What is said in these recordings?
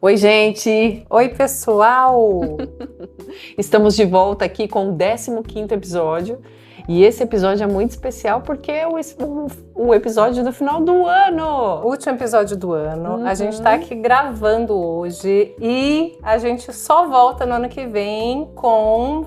Oi, gente! Oi, pessoal! Estamos de volta aqui com o 15º episódio. E esse episódio é muito especial porque é o episódio do final do ano. Último episódio do ano. A gente tá aqui gravando hoje e a gente só volta no ano que vem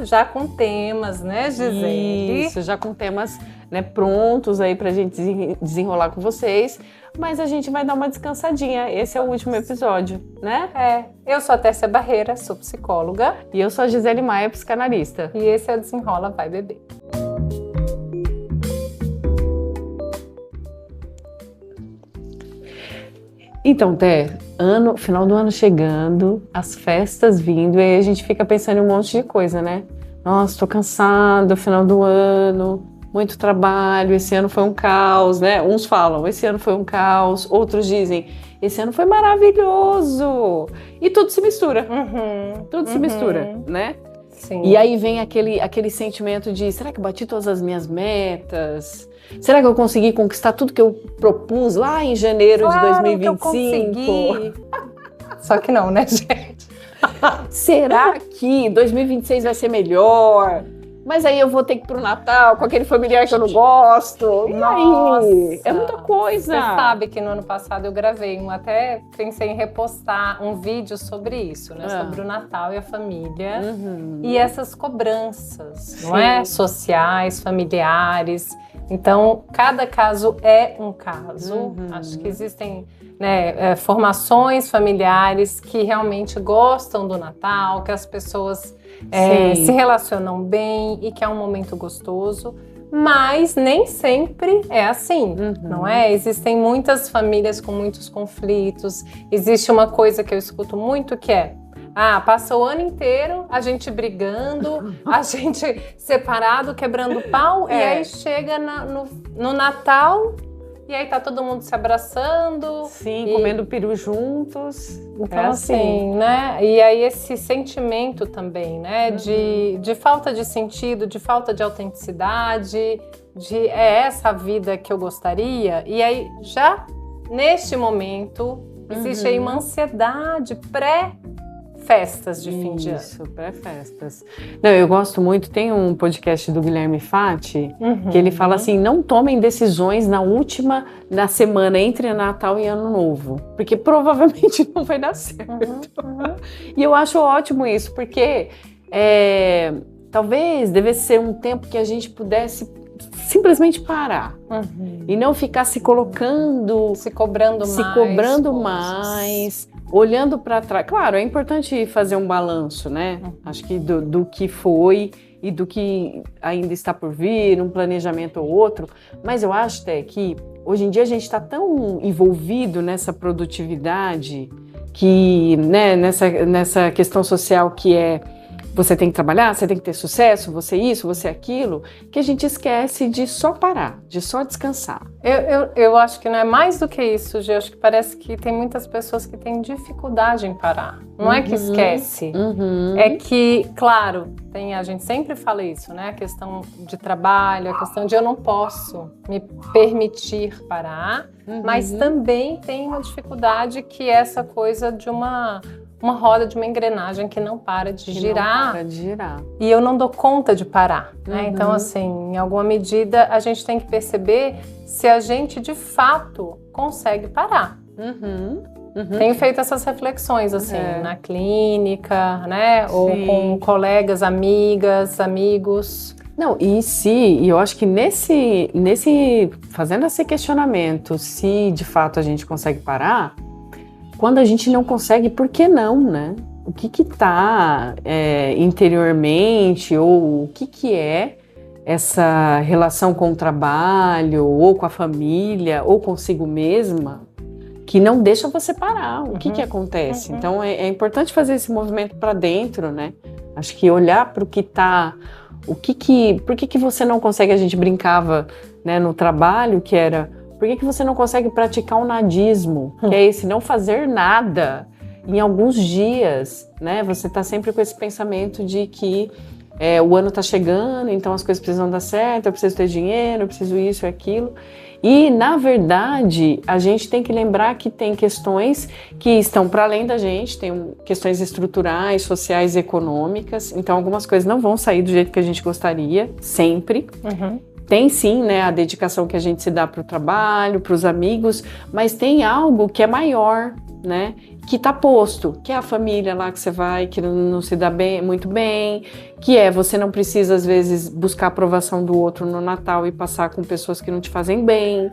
já com temas, né, Gisele? Isso, já com temas, né, prontos aí pra gente desenrolar com vocês. Mas a gente vai dar uma descansadinha. Esse é o último episódio, né? Eu sou a Tércia Barreira, sou psicóloga. E eu sou a Gisele Maia, psicanalista. E esse é o Desenrola Vai Bebê. Então, Té, final do ano chegando, as festas vindo, e aí a gente fica pensando em um monte de coisa, né? Nossa, tô cansado, final do ano, muito trabalho, esse ano foi um caos, né? Uns falam, esse ano foi um caos, outros dizem, esse ano foi maravilhoso. E tudo se mistura, tudo se mistura, né? Sim. E aí vem aquele sentimento de, será que eu bati todas as minhas metas? Será que eu consegui conquistar tudo que eu propus lá em janeiro de 2025? Que eu consegui. Só que não, né, gente? Será que 2026 vai ser melhor? Mas aí eu vou ter que ir pro Natal com aquele familiar que eu não gosto. E aí? É muita coisa. Você sabe que no ano passado eu gravei até pensei em repostar um vídeo sobre isso, né? Sobre o Natal e a família. E essas cobranças, não é? Sociais, familiares. Então, cada caso é um caso. Acho que existem, né, formações familiares que realmente gostam do Natal, que as pessoas se relacionam bem e que é um momento gostoso. Mas nem sempre é assim, não é? Existem muitas famílias com muitos conflitos. Existe uma coisa que eu escuto muito que é: passa o ano inteiro a gente brigando, a gente separado, quebrando pau, e aí chega no Natal e aí tá todo mundo se abraçando. Sim, comendo peru juntos. Então assim, né? E aí esse sentimento também, né? De falta de sentido, de falta de autenticidade, é essa a vida que eu gostaria. E aí já neste momento existe aí uma ansiedade festas de fim de ano. Isso, pré-festas. Não, eu gosto muito, tem um podcast do Guilherme Fati, que ele fala assim, não tomem decisões na semana entre Natal e Ano Novo, porque provavelmente não vai dar certo. E eu acho ótimo isso, porque talvez devesse ser um tempo que a gente pudesse simplesmente parar e não ficar se colocando, se cobrando mais, olhando para trás. Claro, é importante fazer um balanço, né? Acho que do que foi e do que ainda está por vir, um planejamento ou outro, mas eu acho até que hoje em dia a gente está tão envolvido nessa produtividade que, né, nessa questão social que é você tem que trabalhar, você tem que ter sucesso, você isso, você aquilo, que a gente esquece de só parar, de só descansar. Eu acho que não é mais do que isso, Gê. Eu acho que parece que tem muitas pessoas que têm dificuldade em parar. Não é que esquece, é que, claro, a gente sempre fala isso, né? A questão de trabalho, a questão de eu não posso me permitir parar, mas também tem uma dificuldade que é essa coisa de uma roda, de uma engrenagem que não para de girar. Não para de girar. E eu não dou conta de parar, né? Então, assim, em alguma medida, a gente tem que perceber se a gente, de fato, consegue parar. Tenho feito essas reflexões, assim, na clínica, né? Ou com colegas, amigas, amigos. Não, e eu acho que fazendo esse questionamento, se de fato a gente consegue parar, quando a gente não consegue, por que não, né? O que está interiormente, ou o que é essa relação com o trabalho, ou com a família, ou consigo mesma, que não deixa você parar. O que acontece? Então é importante fazer esse movimento para dentro, né? Acho que olhar para o que está... Por que você não consegue? A gente brincava, né, no trabalho, que era... Por que você não consegue praticar o nadismo? Que é esse não fazer nada em alguns dias, né? Você está sempre com esse pensamento de que o ano está chegando, então as coisas precisam dar certo, eu preciso ter dinheiro, eu preciso isso e aquilo. E, na verdade, a gente tem que lembrar que tem questões que estão para além da gente, tem questões estruturais, sociais e econômicas, então algumas coisas não vão sair do jeito que a gente gostaria, sempre. Tem sim, né, a dedicação que a gente se dá para o trabalho, para os amigos, mas tem algo que é maior, né, que está posto, que é a família lá que você vai, que não se dá bem, muito bem, que você não precisa às vezes buscar a aprovação do outro no Natal e passar com pessoas que não te fazem bem,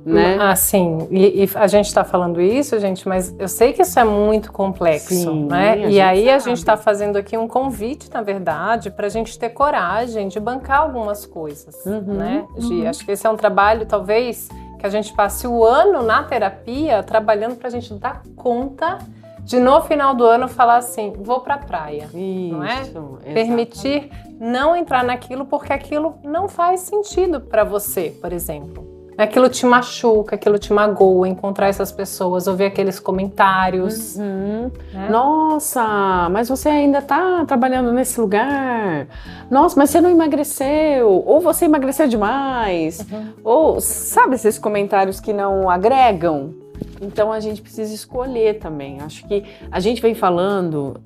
né? Ah, sim. E a gente está falando isso, gente, mas eu sei que isso é muito complexo, sim, né? E aí a gente está fazendo aqui um convite, na verdade, para a gente ter coragem de bancar algumas coisas, né? Acho que esse é um trabalho, talvez, que a gente passe o ano na terapia trabalhando para a gente dar conta de, no final do ano, falar assim, vou para a praia, não é? Exatamente. Permitir não entrar naquilo porque aquilo não faz sentido para você, por exemplo. Aquilo te machuca, aquilo te magoa, encontrar essas pessoas, ouvir aqueles comentários. Né? Nossa, mas você ainda está trabalhando nesse lugar. Nossa, mas você não emagreceu. Ou você emagreceu demais. Ou, sabe, esses comentários que não agregam? Então a gente precisa escolher também. Acho que a gente vem falando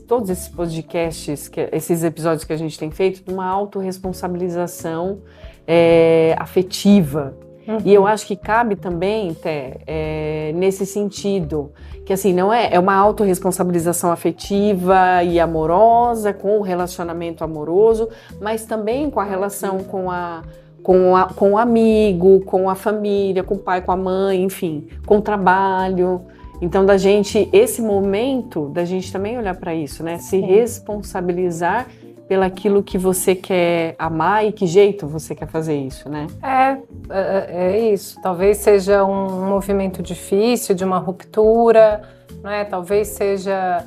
todos esses podcasts, esses episódios que a gente tem feito, de uma autorresponsabilização afetiva. E eu acho que cabe também, nesse sentido, que assim, não é uma autorresponsabilização afetiva e amorosa, com o relacionamento amoroso, mas também com a relação com o amigo, com a família, com o pai, com a mãe, enfim, com o trabalho. Então, esse momento da gente também olhar para isso, né? Se responsabilizar pelaquilo que você quer amar e que jeito você quer fazer isso, né? É isso. Talvez seja um movimento difícil, de uma ruptura, né? Talvez seja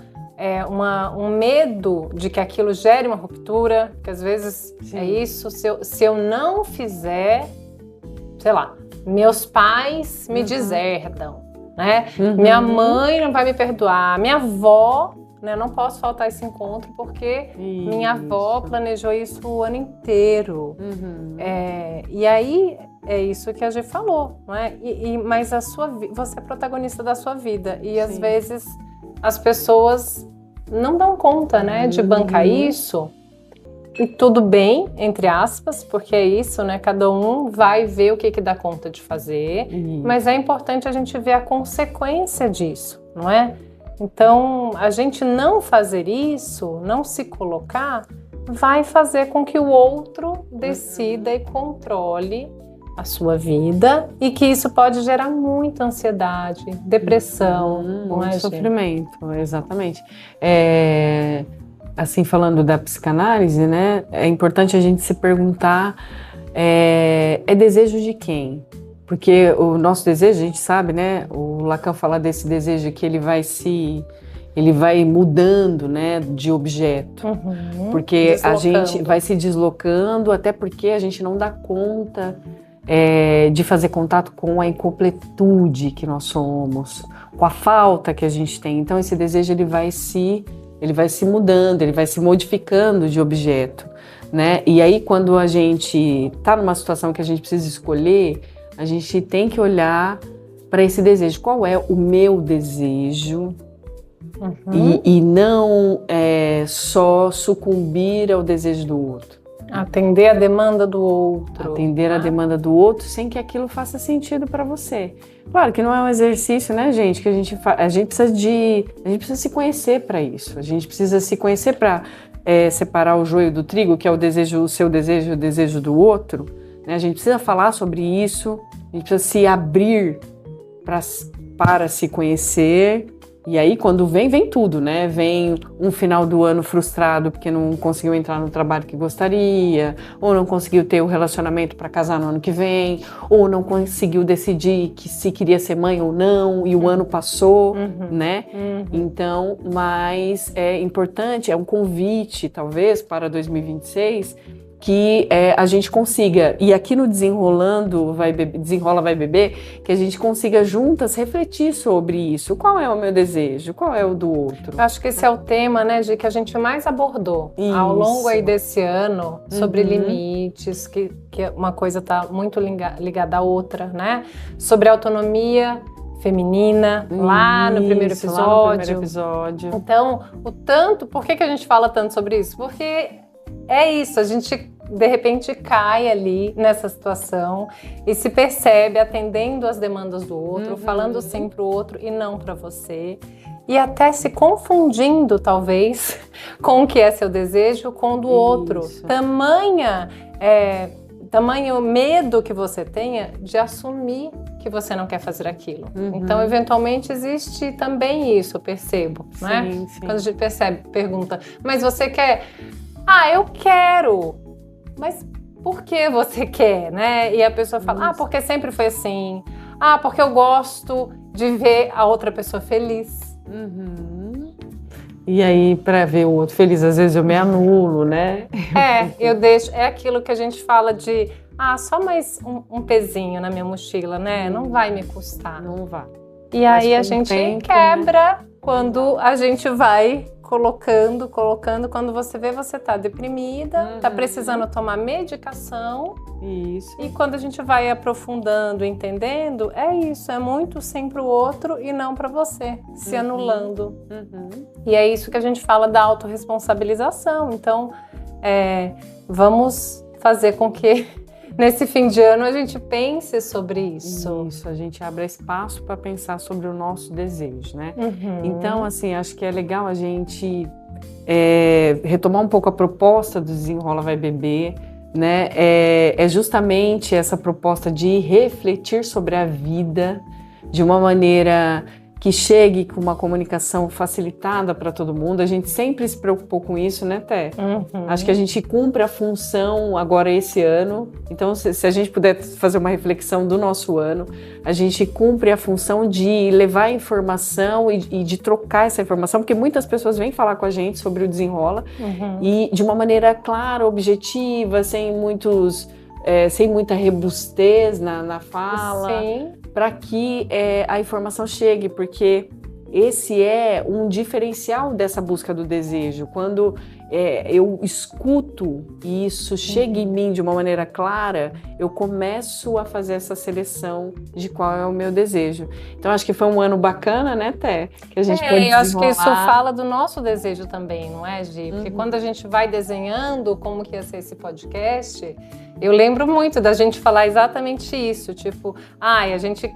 um medo de que aquilo gere uma ruptura, que às vezes é isso. Se eu não fizer, sei lá, meus pais me deserdam, né? Minha mãe não vai me perdoar, minha avó... Eu não posso faltar esse encontro porque minha avó planejou isso o ano inteiro. E aí é isso que a Gê falou, não é? Mas você é protagonista da sua vida e às vezes as pessoas não dão conta, né, de bancar isso. E tudo bem, entre aspas, porque é isso, né? Cada um vai ver o que dá conta de fazer, mas é importante a gente ver a consequência disso, não é? Então, a gente não fazer isso, não se colocar, vai fazer com que o outro decida e controle a sua vida e que isso pode gerar muita ansiedade, depressão, muito sofrimento, exatamente. Assim, falando da psicanálise, né, é importante a gente se perguntar, é desejo de quem? Porque o nosso desejo, a gente sabe, né? O Lacan fala desse desejo que ele vai mudando, né, de objeto. Porque a gente vai se deslocando, até porque a gente não dá conta de fazer contato com a incompletude que nós somos, com a falta que a gente tem. Então esse desejo ele vai se mudando, ele vai se modificando de objeto, né? E aí quando a gente está numa situação que a gente precisa escolher, a gente tem que olhar para esse desejo. Qual é o meu desejo? E não só sucumbir ao desejo do outro. Atender a demanda do outro. Atender a demanda do outro sem que aquilo faça sentido para você. Claro que não é um exercício, né, gente? Que a gente precisa se conhecer para isso. A gente precisa se conhecer para separar o joio do trigo, que é o seu desejo e o desejo do outro. A gente precisa falar sobre isso, a gente precisa se abrir para se conhecer. E aí, quando vem tudo, né? Vem um final do ano frustrado porque não conseguiu entrar no trabalho que gostaria, ou não conseguiu ter o relacionamento para casar no ano que vem, ou não conseguiu decidir se queria ser mãe ou não, e o ano passou, né? Então, mas é importante, é um convite, talvez, para 2026, que a gente consiga, e aqui no Desenrola Vai Beber, que a gente consiga juntas refletir sobre isso. Qual é o meu desejo? Qual é o do outro? Eu acho que esse é o tema, né, de que a gente mais abordou ao longo aí desse ano, sobre limites, que uma coisa está muito ligada à outra, né? Sobre autonomia feminina, lá no primeiro episódio. Então, por que a gente fala tanto sobre isso? Porque é isso, a gente de repente cai ali nessa situação e se percebe atendendo às demandas do outro, falando sim pro outro e não para você. E até se confundindo, talvez, com o que é seu desejo, com o do outro. Tamanho medo que você tenha de assumir que você não quer fazer aquilo. Então, eventualmente, existe também isso, eu percebo, né? Sim. Quando a gente pergunta, mas você quer? Ah, eu quero! Mas por que você quer, né? E a pessoa fala, porque sempre foi assim. Ah, porque eu gosto de ver a outra pessoa feliz. E aí, para ver o outro feliz, às vezes eu me anulo, né? Eu deixo. É aquilo que a gente fala de, só mais um pezinho na minha mochila, né? Não vai me custar. Não vai. E aí a gente quebra, né? Quando a gente vai colocando, quando você vê, você tá deprimida, tá precisando tomar medicação. Isso. E quando a gente vai aprofundando, entendendo, é isso, é muito sim pro outro e não para você, se anulando. E é isso que a gente fala da autorresponsabilização. Então, vamos fazer com que nesse fim de ano a gente pense sobre isso. Isso, a gente abre espaço para pensar sobre o nosso desejo, né? Então, assim, acho que é legal a gente retomar um pouco a proposta do Desenrola Vai Beber, né? É justamente essa proposta de refletir sobre a vida de uma maneira que chegue com uma comunicação facilitada para todo mundo. A gente sempre se preocupou com isso, né, Té? Acho que a gente cumpre a função agora esse ano. Então, se a gente puder fazer uma reflexão do nosso ano, a gente cumpre a função de levar informação e de trocar essa informação, porque muitas pessoas vêm falar com a gente sobre o Desenrola e de uma maneira clara, objetiva, sem muita robustez na fala. Sim. Para que a informação chegue, porque esse é um diferencial dessa busca do desejo. Quando eu escuto e isso chega em mim de uma maneira clara, eu começo a fazer essa seleção de qual é o meu desejo. Então, acho que foi um ano bacana, né, Té? Que a gente pôde eu acho que isso fala do nosso desejo também, não é, Gi? Porque quando a gente vai desenhando como que ia ser esse podcast, eu lembro muito da gente falar exatamente isso, tipo, a gente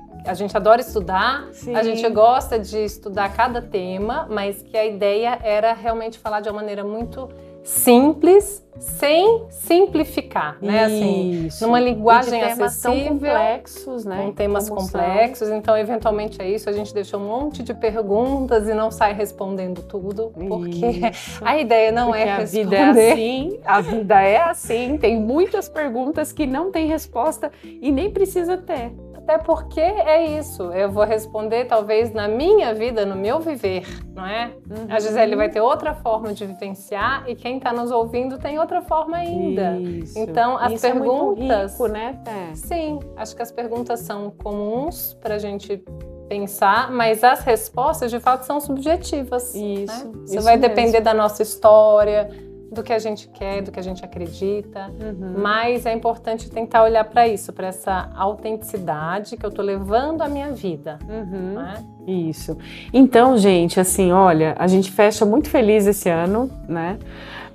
adora estudar, a gente gosta de estudar cada tema, mas que a ideia era realmente falar de uma maneira muito simples, sem simplificar, né? Assim, numa linguagem acessível, tão complexos, né? Com temas complexos. Então, eventualmente é isso. A gente deixou um monte de perguntas e não sai respondendo tudo, porque a ideia não é responder. A vida é assim. Tem muitas perguntas que não tem resposta e nem precisa ter. Até porque é isso, eu vou responder talvez na minha vida, no meu viver, não é? A Gisele vai ter outra forma de vivenciar e quem está nos ouvindo tem outra forma ainda. Isso. Então, as isso perguntas... é muito rico, né, Té? Sim, acho que as perguntas são comuns para a gente pensar, mas as respostas, de fato, são subjetivas. Isso. Né? Isso vai depender da nossa história, do que a gente quer, do que a gente acredita, mas é importante tentar olhar para isso, para essa autenticidade que eu tô levando à minha vida. Né? Isso. Então, gente, assim, olha, a gente fecha muito feliz esse ano, né?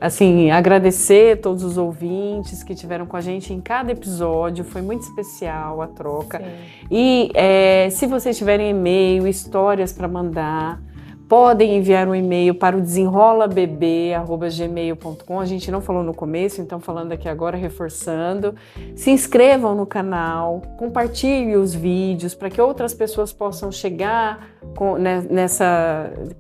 Assim, agradecer a todos os ouvintes que estiveram com a gente em cada episódio, foi muito especial a troca. Sim. E se vocês tiverem e-mail, histórias para mandar, podem enviar um e-mail para o desenrolabebê@gmail.com. A gente não falou no começo, então falando aqui agora, reforçando. Se inscrevam no canal, compartilhem os vídeos para que outras pessoas possam chegar com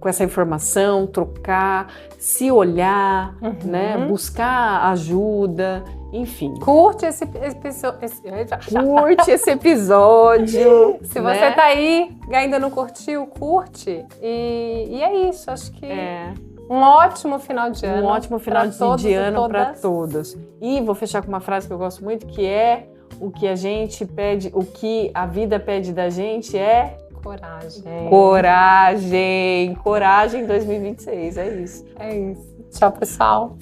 essa informação, trocar, se olhar, né? Buscar ajuda, enfim. Curte esse episódio. Se você tá aí e ainda não curtiu, curte. E é isso, acho que Um ótimo final de ano. Um ótimo final de ano para todas. E vou fechar com uma frase que eu gosto muito, que é: o que a gente pede, o que a vida pede da gente é coragem. Coragem. Coragem 2026, é isso. É isso. Tchau, pessoal.